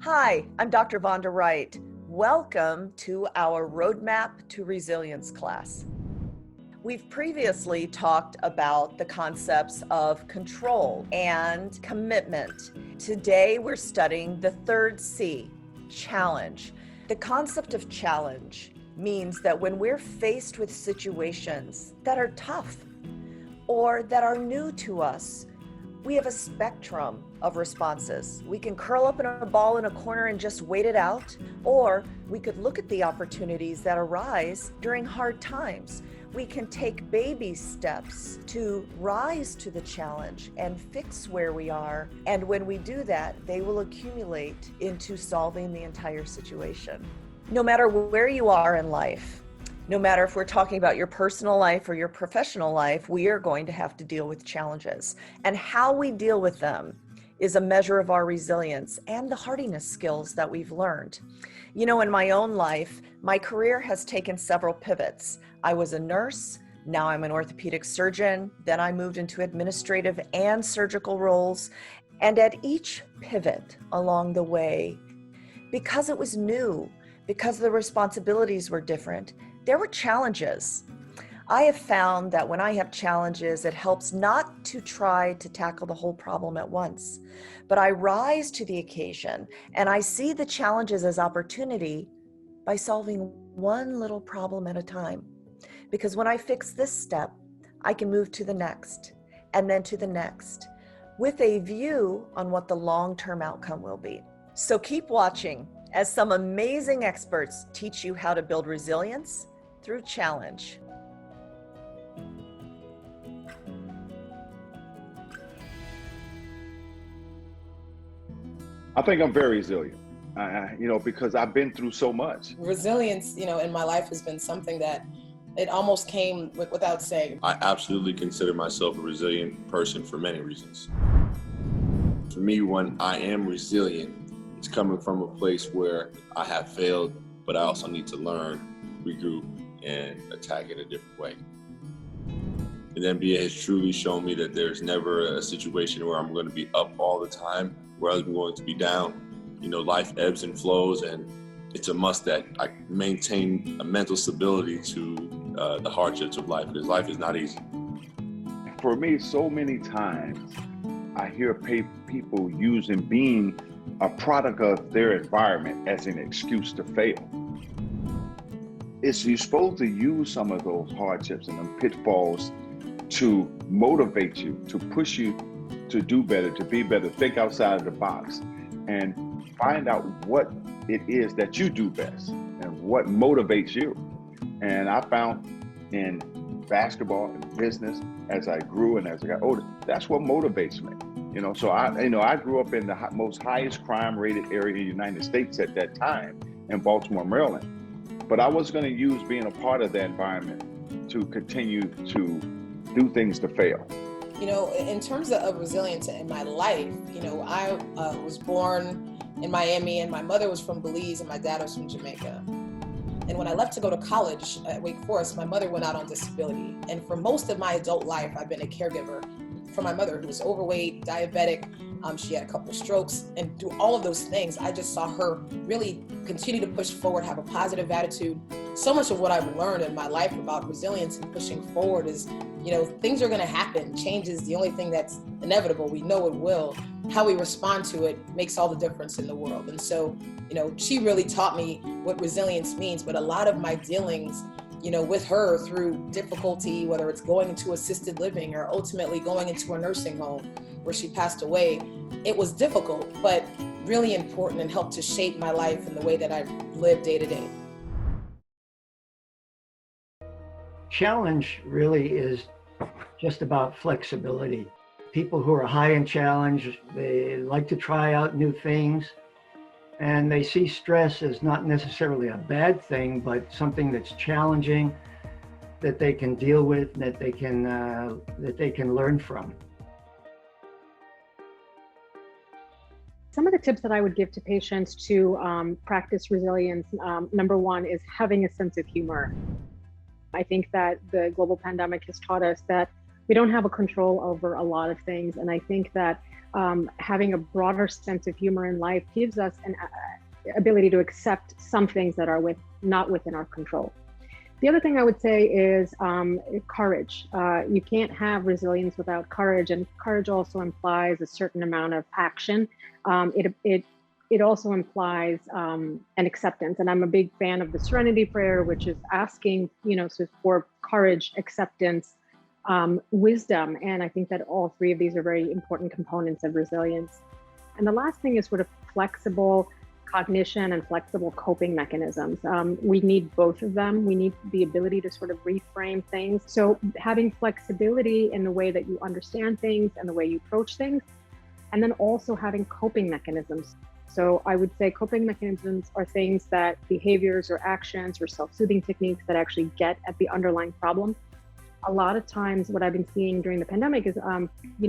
Hi, I'm Dr. Vonda Wright. Welcome to our Roadmap to Resilience class. We've previously talked about the concepts of control and commitment. Today we're studying the third C, challenge. The concept of challenge means that when we're faced with situations that are tough or that are new to us, we have a spectrum of responses. We can curl up in a ball in a corner and just wait it out, or we could look at the opportunities that arise during hard times. We can take baby steps to rise to the challenge and fix where we are. And when we do that, they will accumulate into solving the entire situation. No matter where you are in life, no matter if we're talking about your personal life or your professional life, we are going to have to deal with challenges. And how we deal with them is a measure of our resilience and the hardiness skills that we've learned. You know, in my own life, my career has taken several pivots. I was a nurse, now I'm an orthopedic surgeon, then I moved into administrative and surgical roles. And at each pivot along the way, because it was new, because the responsibilities were different, there were challenges. I have found that when I have challenges, it helps not to try to tackle the whole problem at once, but I rise to the occasion and I see the challenges as opportunity by solving one little problem at a time. Because when I fix this step, I can move to the next and then to the next with a view on what the long-term outcome will be. So keep watching as some amazing experts teach you how to build resilience through challenge. I think I'm very resilient, because I've been through so much. Resilience, in my life has been something that it almost came without saying. I absolutely consider myself a resilient person for many reasons. For me, when I am resilient, it's coming from a place where I have failed, but I also need to learn, regroup, and attack it a different way. And the NBA has truly shown me that there's never a situation where I'm going to be up all the time, where I'm going to be down. Life ebbs and flows, and it's a must that I maintain a mental stability to the hardships of life, because life is not easy. For me, so many times I hear people using being a product of their environment as an excuse to fail. You're supposed to use some of those hardships and them pitfalls to motivate you, to push you to do better, to be better, think outside of the box, and find out what it is that you do best and what motivates you. And I found in basketball and business, as I grew and as I got older, that's what motivates me. So I grew up in the most highest crime rated area in the United States at that time in Baltimore, Maryland. But I was going to use being a part of that environment to continue to do things to fail. In terms of resilience in my life, I was born in Miami, and my mother was from Belize and my dad was from Jamaica. And when I left to go to college at Wake Forest, my mother went out on disability. And for most of my adult life, I've been a caregiver for my mother, who was overweight, diabetic. She had a couple of strokes, and through all of those things, I just saw her really continue to push forward, have a positive attitude. So much of what I've learned in my life about resilience and pushing forward is, things are going to happen. Change is the only thing that's inevitable. We know it will. How we respond to it makes all the difference in the world. And so, she really taught me what resilience means. But a lot of my dealings, with her through difficulty, whether it's going into assisted living or ultimately going into a nursing home where she passed away, it was difficult, but really important and helped to shape my life and the way that I live day to day. Challenge really is just about flexibility. People who are high in challenge, they like to try out new things, and they see stress as not necessarily a bad thing, but something that's challenging, that they can deal with, that they can learn from. Some of the tips that I would give to patients to practice resilience, number one is having a sense of humor. I think that the global pandemic has taught us that we don't have a control over a lot of things. And I think that having a broader sense of humor in life gives us an ability to accept some things that are not within our control. The other thing I would say is courage. You can't have resilience without courage, and courage also implies a certain amount of action. It also implies an acceptance, and I'm a big fan of the Serenity Prayer, which is asking, for courage, acceptance, wisdom, and I think that all three of these are very important components of resilience. And the last thing is sort of flexible cognition and flexible coping mechanisms. We need both of them. We need the ability to sort of reframe things. So having flexibility in the way that you understand things and the way you approach things, and then also having coping mechanisms. So I would say coping mechanisms are things that behaviors or actions or self-soothing techniques that actually get at the underlying problem. A lot of times what I've been seeing during the pandemic is,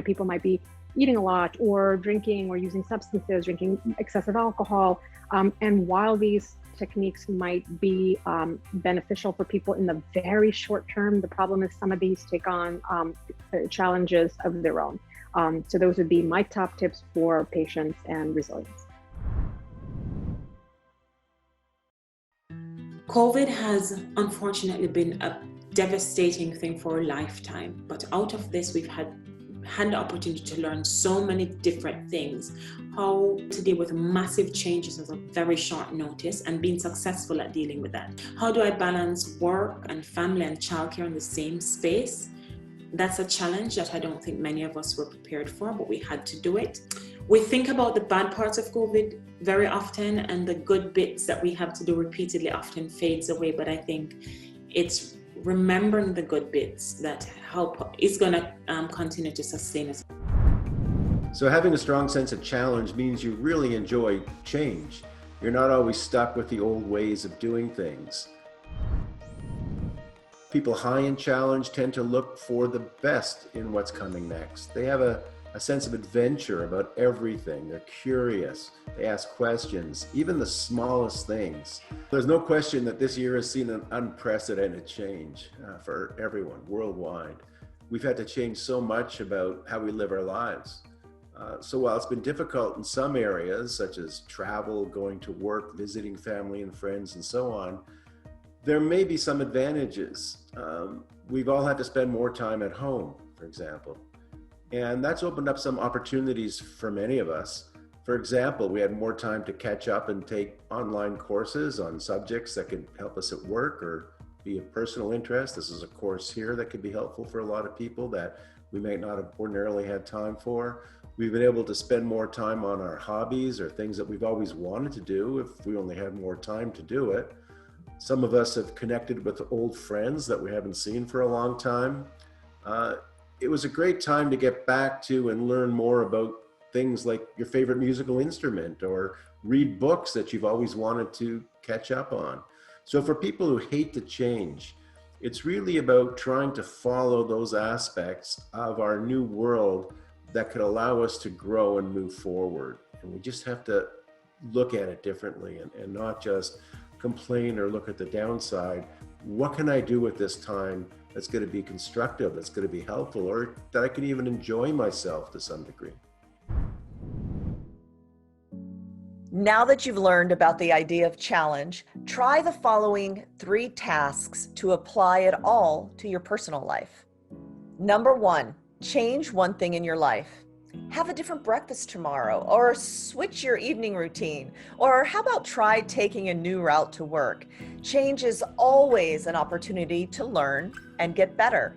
people might be eating a lot or drinking or using substances, drinking excessive alcohol. And while these techniques might be beneficial for people in the very short term, the problem is some of these take on challenges of their own. So those would be my top tips for patience and resilience. COVID has unfortunately been a devastating thing for a lifetime, but out of this we've had the opportunity to learn so many different things, how to deal with massive changes at a very short notice and being successful at dealing with that. How do I balance work and family and childcare in the same space? That's a challenge that I don't think many of us were prepared for, but we had to do it. We think about the bad parts of COVID very often, and the good bits that we have to do repeatedly often fades away, but I think it's remembering the good bits that help is going to continue to sustain us. So having a strong sense of challenge means you really enjoy change. You're not always stuck with the old ways of doing things. People high in challenge tend to look for the best in what's coming next. They have a sense of adventure about everything. They're curious. They ask questions, even the smallest things. There's no question that this year has seen an unprecedented change for everyone worldwide. We've had to change so much about how we live our lives. So while it's been difficult in some areas, such as travel, going to work, visiting family and friends, and so on, there may be some advantages. We've all had to spend more time at home, for example. And that's opened up some opportunities for many of us. For example, we had more time to catch up and take online courses on subjects that could help us at work or be of personal interest. This is a course here that could be helpful for a lot of people that we might not have ordinarily had time for. We've been able to spend more time on our hobbies or things that we've always wanted to do if we only had more time to do it. Some of us have connected with old friends that we haven't seen for a long time. It was a great time to get back to and learn more about things like your favorite musical instrument or read books that you've always wanted to catch up on. So for people who hate to change, it's really about trying to follow those aspects of our new world that could allow us to grow and move forward. And we just have to look at it differently and not just complain or look at the downside. What can I do with this time that's going to be constructive, that's going to be helpful, or that I can even enjoy myself to some degree? Now that you've learned about the idea of challenge, try the following 3 tasks to apply it all to your personal life. Number 1, change one thing in your life. Have a different breakfast tomorrow, or switch your evening routine, or how about try taking a new route to work? Change is always an opportunity to learn and get better.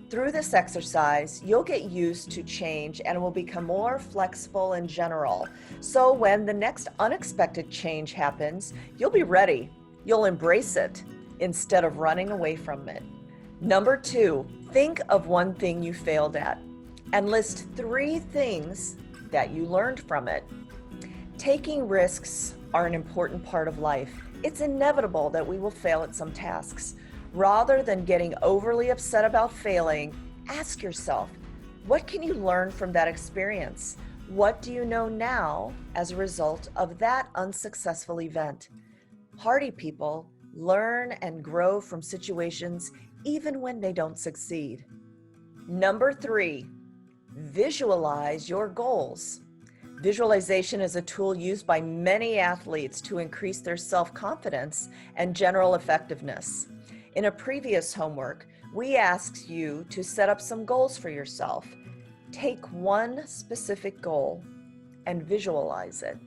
Through this exercise, you'll get used to change and will become more flexible in general. So when the next unexpected change happens, you'll be ready. You'll embrace it instead of running away from it. Number 2, think of one thing you failed at and list 3 things that you learned from it. Taking risks are an important part of life. It's inevitable that we will fail at some tasks. Rather than getting overly upset about failing, ask yourself, what can you learn from that experience? What do you know now as a result of that unsuccessful event? Hardy people learn and grow from situations even when they don't succeed. Number 3, visualize your goals. Visualization is a tool used by many athletes to increase their self-confidence and general effectiveness. In a previous homework, we asked you to set up some goals for yourself. Take one specific goal and visualize it.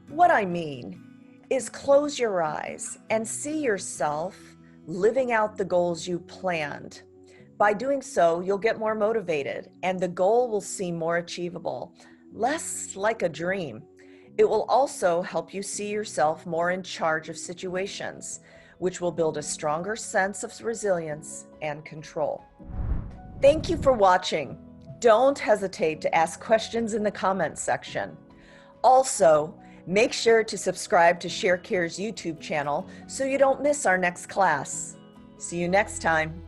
What I mean is close your eyes and see yourself living out the goals you planned. By doing so, you'll get more motivated and the goal will seem more achievable, less like a dream. It will also help you see yourself more in charge of situations, which will build a stronger sense of resilience and control. Thank you for watching. Don't hesitate to ask questions in the comments section. Also, make sure to subscribe to ShareCare's YouTube channel so you don't miss our next class. See you next time.